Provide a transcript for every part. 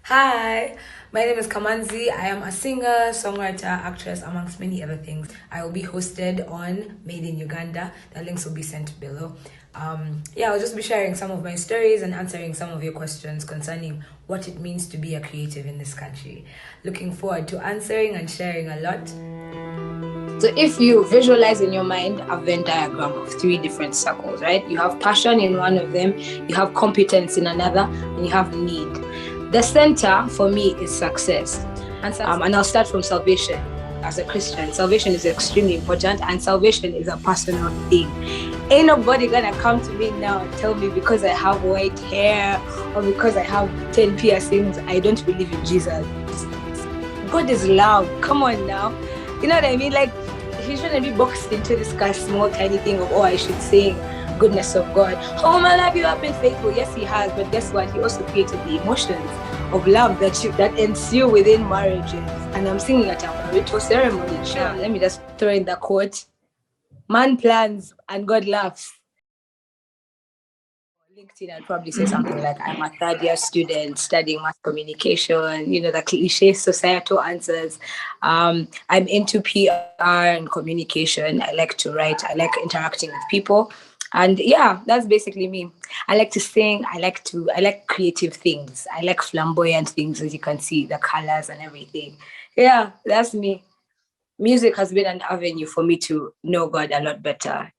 Hi, my name is Kamanzi. I am a singer, songwriter, actress, amongst many other things. I will be hosted on Made in Uganda. The links will be sent below. I'll just be sharing some of my stories and answering some of your questions concerning what it means to be a creative in this country. Looking forward to answering and sharing a lot. So if you visualize in your mind a Venn diagram of three different circles, right? You have passion in one of them, you have competence in another, and you have need. The center for me is success. And I'll start from salvation. As a Christian, salvation is extremely important, and salvation is a personal thing. Ain't nobody gonna come to me now and tell me because I have white hair or because I have 10 piercings, I don't believe in Jesus. God is love. Come on now. You know what I mean? Like, he shouldn't be boxed into this kind of small tiny thing of, I should sing goodness of God. Oh, my love, you have been faithful. Yes, he has. But guess what? He also created the emotions of love that ensue within marriages. And I'm singing at a ritual ceremony. Sure. Let me just throw in the quote. Man plans and God laughs. LinkedIn, I'd probably say something like, I'm a third-year student studying mass communication, the cliche societal answers. I'm into PR and communication. I like to write. I like interacting with people. And yeah, that's basically me. I like to sing. I like creative things. I like flamboyant things, as you can see, the colors and everything. Yeah, that's me. Music has been an avenue for me to know God a lot better,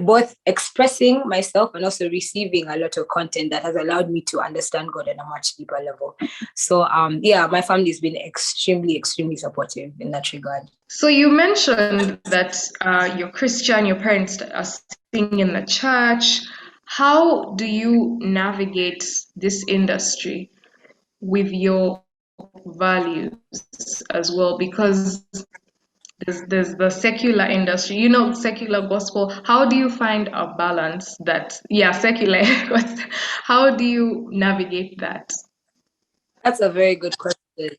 both expressing myself and also receiving a lot of content that has allowed me to understand God on a much deeper level. So, my family has been extremely, extremely supportive in that regard. So you mentioned that you're Christian, your parents are singing in the church. How do you navigate this industry with your values as well? Because there's the secular industry, secular gospel. How do you find a balance secular? How do you navigate that? That's a very good question.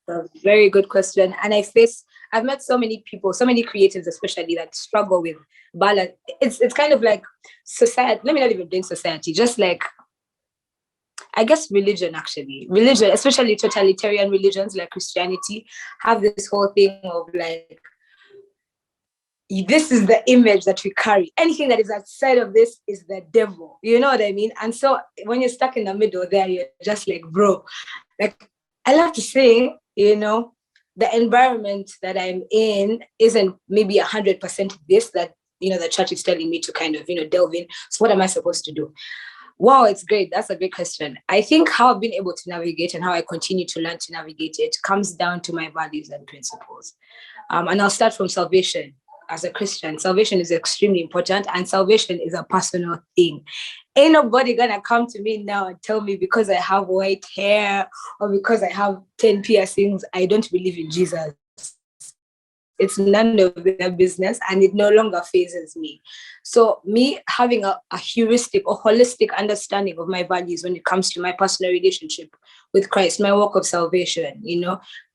A very good question. And I've met so many people, so many creatives especially, that struggle with balance. It's kind of like society. Let me not even blame society, just like, I guess religion, especially totalitarian religions like Christianity, have this whole thing of like, this is the image that we carry. Anything that is outside of this is the devil. You know what I mean? And so when you're stuck in the middle there, you're just like, bro, like, I love to sing, the environment that I'm in isn't maybe 100% this that, the church is telling me to kind of, delve in. So what am I supposed to do? Wow, it's great. That's a great question. I think how I've been able to navigate and how I continue to learn to navigate it comes down to my values and principles. And I'll start from salvation. As a Christian, salvation is extremely important, and salvation is a personal thing. Ain't nobody gonna come to me now and tell me because I have white hair or because I have 10 piercings, I don't believe in Jesus. It's none of their business, and it no longer phases me. So me having a heuristic or holistic understanding of my values when it comes to my personal relationship with Christ, my walk of salvation,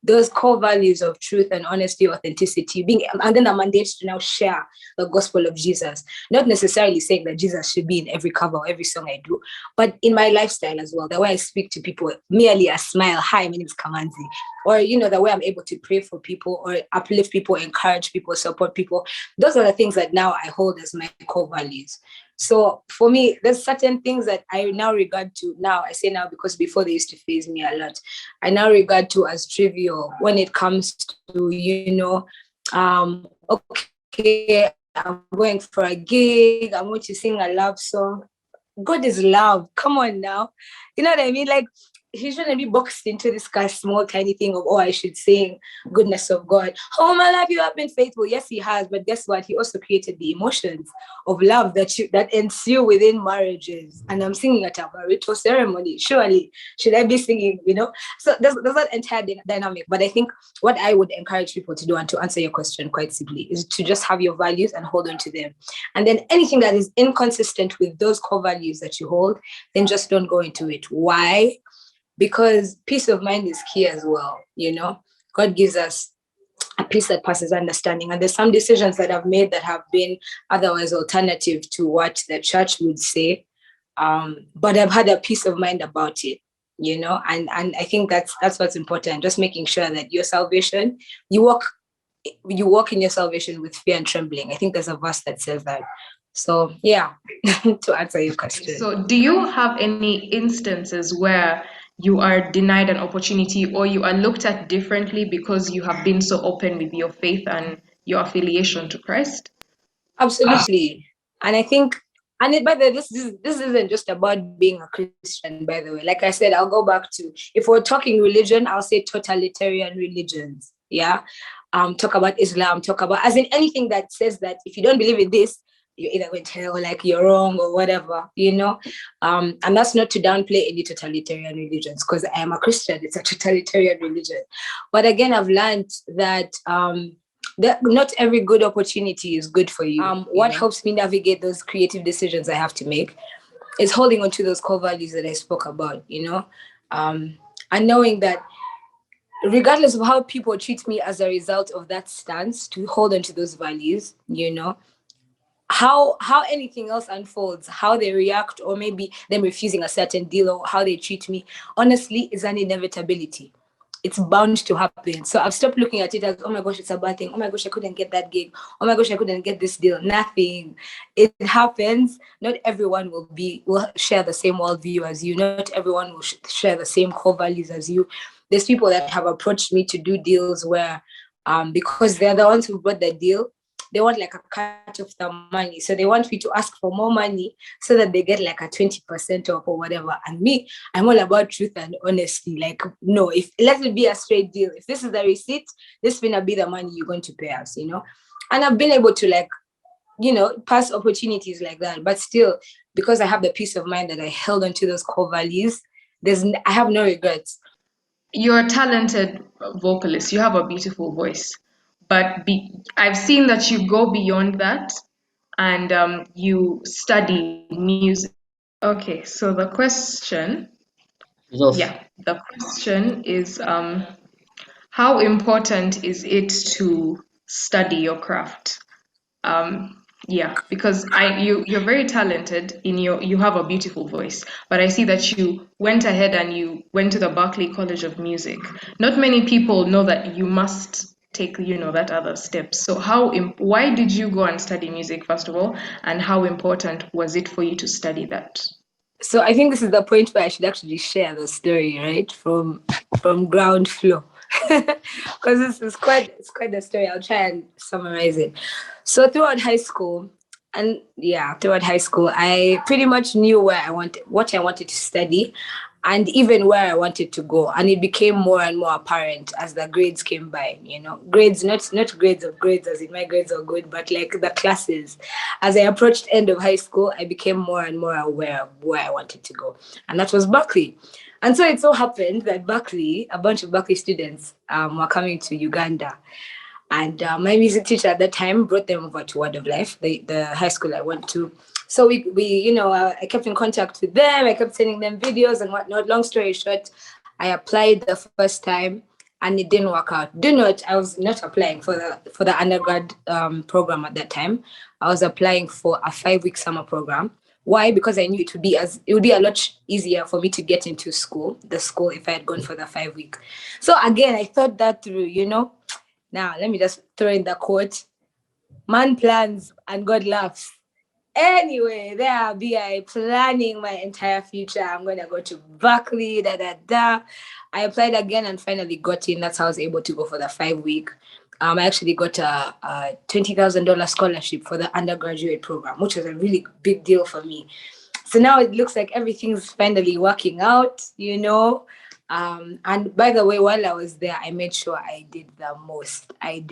those core values of truth and honesty, authenticity, and then a mandate to now share the gospel of Jesus. Not necessarily saying that Jesus should be in every cover or every song I do, but in my lifestyle as well, the way I speak to people, merely a smile, hi, my name is Kamanzi, or, the way I'm able to pray for people or uplift people, encourage people, support people. Those are the things that now I hold as my core values. So for me, there's certain things that I now regard to now, I say now because before they used to faze me a lot, I now regard to as trivial when it comes to, okay, I'm going for a gig, I'm going to sing a love song. God is love. Come on now. You know what I mean? Like, he shouldn't be boxed into this kind of small tiny thing of, I should sing goodness of God. Oh, my love, you have been faithful. Yes, he has. But guess what? He also created the emotions of love that ensue within marriages. And I'm singing at a ritual ceremony. Surely, should I be singing, So there's that entire dynamic. But I think what I would encourage people to do, and to answer your question quite simply, is to just have your values and hold on to them. And then anything that is inconsistent with those core values that you hold, then just don't go into it. Why? Because peace of mind is key as well. God gives us a peace that passes understanding. And there's some decisions that I've made that have been otherwise alternative to what the church would say. But I've had a peace of mind about it. and I think that's what's important. Just making sure that your salvation, you walk in your salvation with fear and trembling. I think there's a verse that says that. So yeah, to answer your question. So do you have any instances where you are denied an opportunity or you are looked at differently because you have been so open with your faith and your affiliation to Christ? Absolutely. And I think, by the way, this isn't just about being a Christian, by the way. Like I said, I'll go back to, if we're talking religion, I'll say totalitarian religions. Yeah. Talk about Islam, talk about, as in anything that says that if you don't believe in this, you're either going to hell, or like you're wrong or whatever, and that's not to downplay any totalitarian religions, because I am a Christian, it's a totalitarian religion. But again, I've learned that that not every good opportunity is good for you. What helps me navigate those creative decisions I have to make is holding on to those core values that I spoke about, and knowing that regardless of how people treat me as a result of that stance, to hold on to those values, how anything else unfolds, how they react, or maybe them refusing a certain deal, or how they treat me, honestly, is an inevitability. It's bound to happen. So I've stopped looking at it as, oh my gosh, it's a bad thing. Oh my gosh, I couldn't get that gig. Oh my gosh, I couldn't get this deal. Nothing. It happens. Not everyone will share the same worldview as you. Not everyone will share the same core values as you. There's people that have approached me to do deals where, because they're the ones who brought the deal, they want like a cut of the money. So they want me to ask for more money so that they get like a 20% off or whatever. And me, I'm all about truth and honesty. Like, no, let it be a straight deal. If this is the receipt, this is gonna be the money you're going to pay us, And I've been able to pass opportunities like that. But still, because I have the peace of mind that I held onto those core values, I have no regrets. You're a talented vocalist. You have a beautiful voice. But I've seen that you go beyond that and you study music. Okay, so the question is how important is it to study your craft? Because you're very talented you have a beautiful voice, but I see that you went ahead and you went to the Berklee College of Music. Not many people know that you must take that other step. So why did you go and study music, first of all, and how important was it for you to study that? So I think this is the point where I should actually share the story, right, from ground floor, because it's quite the story. I'll try and summarize it. So throughout high school, I pretty much knew what I wanted to study, and even where I wanted to go. And it became more and more apparent as the grades came by, grades, not grades of grades as in my grades are good, but like the classes. As I approached end of high school, I became more and more aware of where I wanted to go. And that was Berklee. And so it so happened that Berklee, a bunch of Berklee students were coming to Uganda. And my music teacher at that time brought them over to Word of Life, the high school I went to. So we I kept in contact with them. I kept sending them videos and whatnot. Long story short, I applied the first time and it didn't work out. I was not applying for the undergrad program at that time. I was applying for a 5-week summer program. Why? Because I knew it would be a lot easier for me to get into the school if I had gone for the 5-week. So again, I thought that through, Now, let me just throw in the quote. Man plans and God laughs. Anyway, there I'll be planning my entire future. I'm going to go to Berklee, I applied again and finally got in. That's how I was able to go for the 5-week. I actually got a $20,000 scholarship for the undergraduate program, which was a really big deal for me. So now it looks like everything's finally working out, And by the way, while I was there, I made sure I did the most. I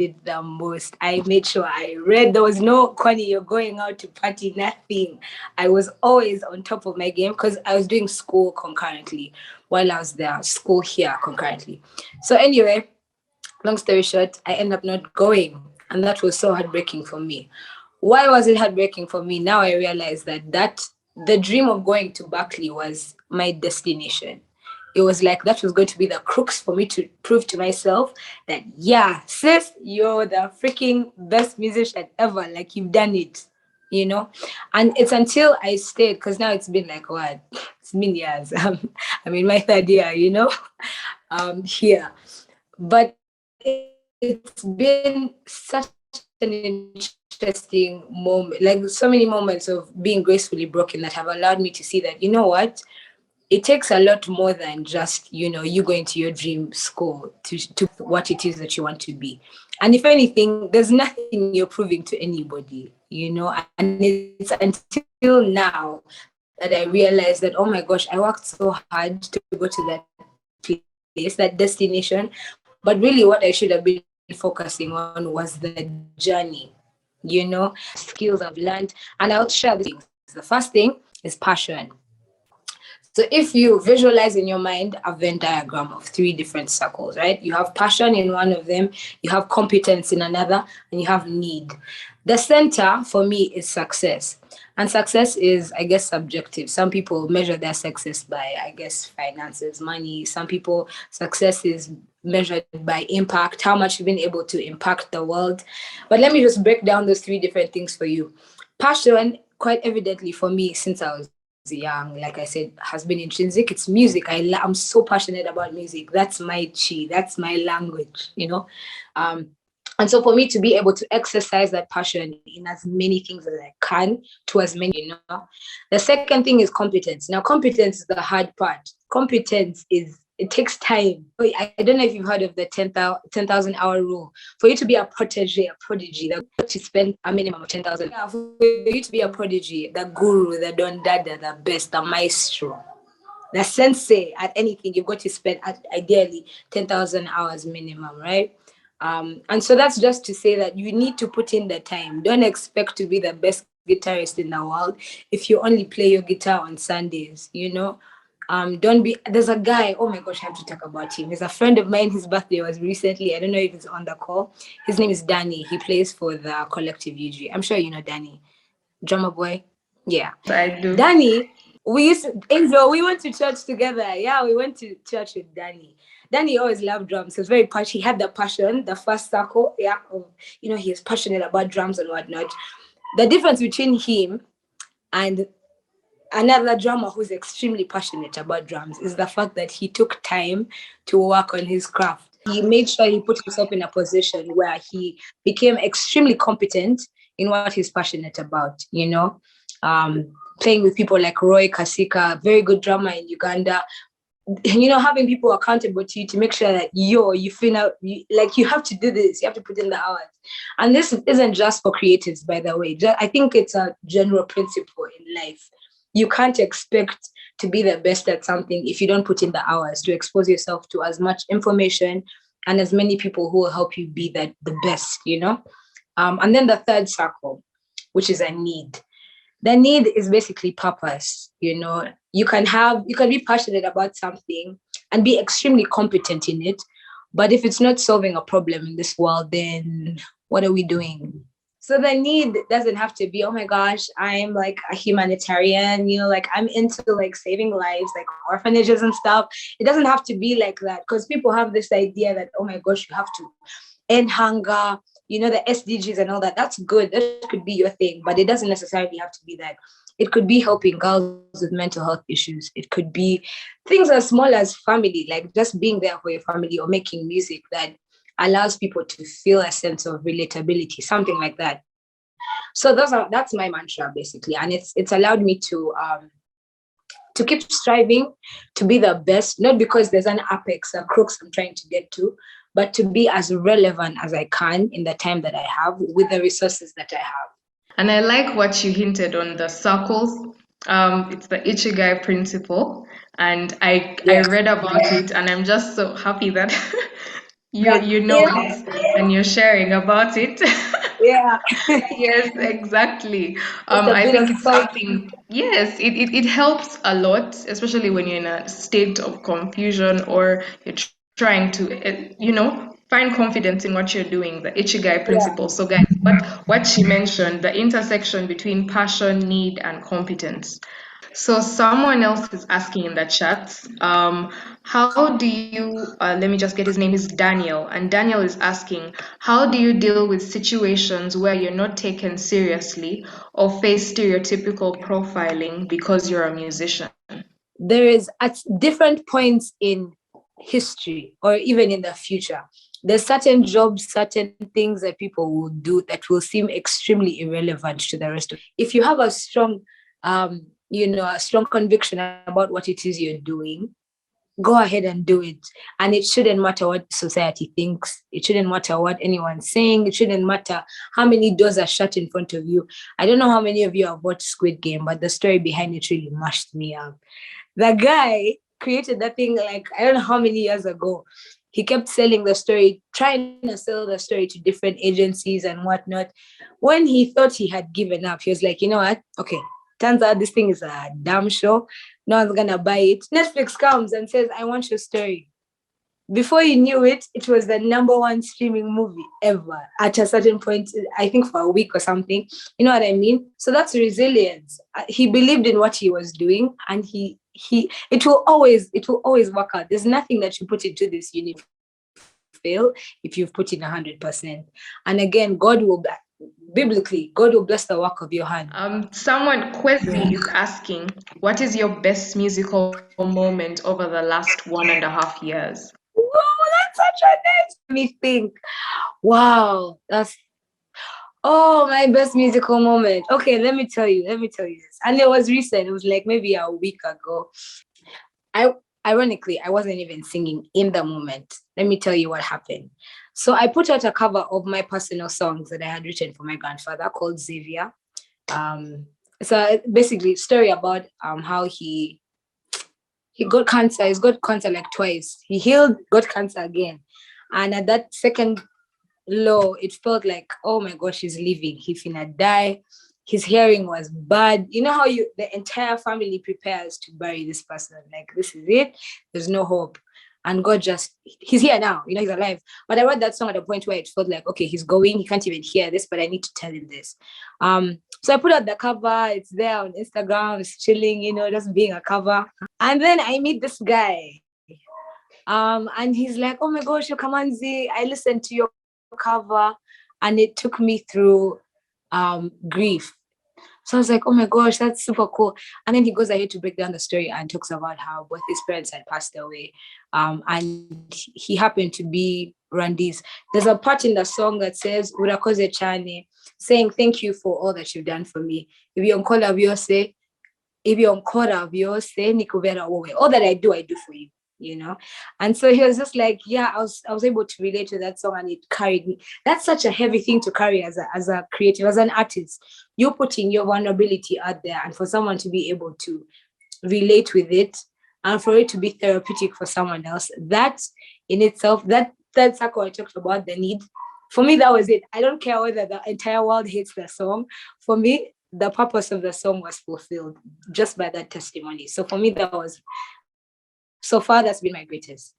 made sure I read. There was no, Connie, you're going out to party, nothing. I was always on top of my game because I was doing school concurrently while I was there, school here concurrently. So anyway, long story short, I ended up not going. And that was so heartbreaking for me. Why was it heartbreaking for me? Now I realize that the dream of going to Berklee was my destination. It was like that was going to be the crux for me to prove to myself that, yeah, sis, you're the freaking best musician ever. Like, you've done it. you know. And it's until I stayed, because now it's been like what? It's been years. I'm in my third year, you know, here. But it's been such an interesting moment, like so many moments of being gracefully broken that have allowed me to see that, you know what, it takes a lot more than just, you know, you going to your dream school to what it is that you want to be. And if anything, there's nothing you're proving to anybody, you know. And it's until now that I realized that, oh my gosh, I worked so hard to go to that place, that destination. But really what I should have been focusing on was the journey, you know, skills I've learned. And I'll share these things. The first thing is passion. So if you visualize in your mind a Venn diagram of 3 different circles, right? You have passion in one of them, you have competence in another, and you have need. The center for me is success. And success is, I guess, subjective. Some people measure their success by, I guess, finances, money. Some people, success is measured by impact, how much you've been able to impact the world. But let me just break down those 3 different things for you. Passion, quite evidently for me, since I was young, like I said, has been intrinsic. It's music. I'm so passionate about music. That's my chi. That's my language, you know. And so for me to be able to exercise that passion in as many things as I can, to as many, you know. The second thing is competence. Now, competence is the hard part. Competence is, it takes time. I don't know if you've heard of the 10,000 hour rule. For you to be a prodigy, to spend a minimum of 10,000. Yeah, for you to be a prodigy, the guru, the don dada, the best, the maestro, the sensei at anything, you've got to spend ideally 10,000 hours minimum, right? And so that's just to say that you need to put in the time. Don't expect to be the best guitarist in the world if you only play your guitar on Sundays, you know. There's a guy, oh my gosh, I have to talk about him. He's a friend of mine. His birthday was recently. I don't know if it's on the call. His name is Danny. He plays for the Collective UG. I'm sure you know Danny. Drummer boy. Yeah. I do. Danny, Angel, we went to church together. Yeah, we went to church with Danny. Danny always loved drums. He was very passionate. He had the passion, the first circle. Yeah. You know, he is passionate about drums and whatnot. The difference between him and another drummer who's extremely passionate about drums is the fact that he took time to work on his craft. He made sure he put himself in a position where he became extremely competent in what he's passionate about, you know. Playing with people like Roy Kasika, very good drummer in Uganda, you know, having people accountable to you to make sure that you feel out, like you have to do this, you have to put in the hours. And this isn't just for creatives, by the way. I think it's a general principle in life. You can't expect to be the best at something if you don't put in the hours to expose yourself to as much information and as many people who will help you be the best, you know? And then the third circle, which is a need. The need is basically purpose, you know? You can be passionate about something and be extremely competent in it, but if it's not solving a problem in this world, then what are we doing? So the need doesn't have to be, oh my gosh, I'm like a humanitarian, you know, like I'm into like saving lives, like orphanages and stuff. It doesn't have to be like that, because people have this idea that, oh my gosh, you have to end hunger, you know, the SDGs and all that. That's good. That could be your thing, but it doesn't necessarily have to be that. It could be helping girls with mental health issues. It could be things as small as family, like just being there for your family or making music that allows people to feel a sense of relatability, something like that. So that's my mantra basically, and it's allowed me to keep striving to be the best, not because there's an apex, a crux I'm trying to get to, but to be as relevant as I can in the time that I have with the resources that I have. And I like what you hinted on the circles. It's the Ichigai Principle, and I read about it, and I'm just so happy that you know it and you're sharing about it. Yeah. Yes, exactly. I think it's something, yes, it helps a lot, especially when you're in a state of confusion or you're trying to, you know, find confidence in what you're doing, the Ichigai Principle. So guys, what she mentioned, the intersection between passion, need, and competence. So someone else is asking in the chat, how do you, let me just get his name, is Daniel. And Daniel is asking, how do you deal with situations where you're not taken seriously or face stereotypical profiling because you're a musician? There is at different points in history or even in the future, there's certain jobs, certain things that people will do that will seem extremely irrelevant to the rest of. If you have a strong a strong conviction about what it is you're doing, go ahead and do it. And it shouldn't matter what society thinks. It shouldn't matter what anyone's saying. It shouldn't matter how many doors are shut in front of you. I don't know how many of you have watched Squid Game, but the story behind it really mashed me up. The guy created that thing like, I don't know how many years ago. He kept selling the story, trying to sell the story to different agencies and whatnot. When he thought he had given up, he was like, you know what? Okay, turns out this thing is a damn show. No one's gonna buy it. Netflix comes and says, I want your story. Before you knew it, it was the #1 streaming movie ever at a certain point, I think for a week or something. You know what I mean? So that's resilience. He believed in what he was doing, and it will always work out. There's nothing that you put into this uni fail if you've put in 100%. And again, biblically, God will bless the work of your hand. Someone, Kwesi, is asking, what is your best musical moment over the last 1.5 years? Oh, that's such a nice. Let me think. Wow, my best musical moment. Okay, let me tell you this. And it was recent. It was like maybe a week ago. Ironically, I wasn't even singing in the moment. Let me tell you what happened. So I put out a cover of my personal songs that I had written for my grandfather called Xavier. So basically a story about how he got cancer. He's got cancer like twice. He healed, got cancer again. And at that second low, it felt like, oh my gosh, he's leaving. He finna die. His hearing was bad. You know how the entire family prepares to bury this person. Like, this is it. There's no hope. And God he's here now. You know, he's alive. But I wrote that song at a point where it felt like, okay, he's going. He can't even hear this, but I need to tell him this. So I put out the cover. It's there on Instagram. It's chilling, you know, just being a cover. And then I meet this guy. And he's like, oh my gosh, you're Kamanzi. I listened to your cover. And it took me through grief. So I was like, oh my gosh, that's super cool. And then he goes ahead to break down the story and talks about how both his parents had passed away. And he happened to be Randi's. There's a part in the song that says, Urakoze chane, saying thank you for all that you've done for me. If you're on nikubera wowe. All that I do for you. You know, and so he was just like, yeah, I was able to relate to that song, and it carried me. That's such a heavy thing to carry as a creative, as an artist. You're putting your vulnerability out there, and for someone to be able to relate with it, and for it to be therapeutic for someone else, that in itself, that circle I talked about, the need, for me, that was it. I don't care whether the entire world hates the song. For me, the purpose of the song was fulfilled just by that testimony. So for me, so far, that's been my greatest,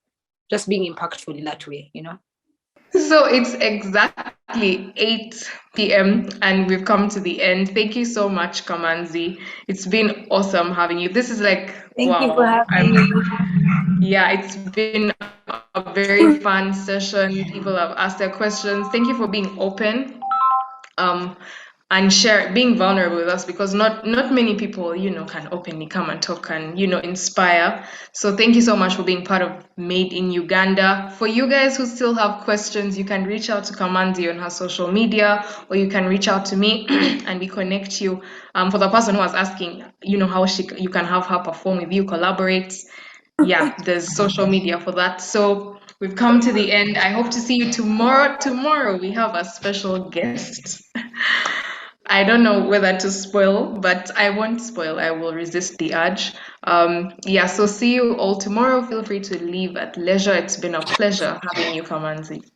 just being impactful in that way, you know? So it's exactly 8 p.m. and we've come to the end. Thank you so much, Kamanzi. It's been awesome having you. This is like, Thank you for having me. Yeah, it's been a very fun session. People have asked their questions. Thank you for being open. And being vulnerable with us, because not many people, you know, can openly come and talk and, you know, inspire. So thank you so much for being part of Made in Uganda. For you guys who still have questions, you can reach out to Kamanzi on her social media, or you can reach out to me and we connect you. For the person who was asking, you know, how you can have her perform with you, collaborate. Yeah, there's social media for that. So we've come to the end. I hope to see you tomorrow. Tomorrow we have a special guest. I don't know whether to spoil, but I won't spoil. I will resist the urge. So see you all tomorrow. Feel free to leave at leisure. It's been a pleasure having you, Kamanzi.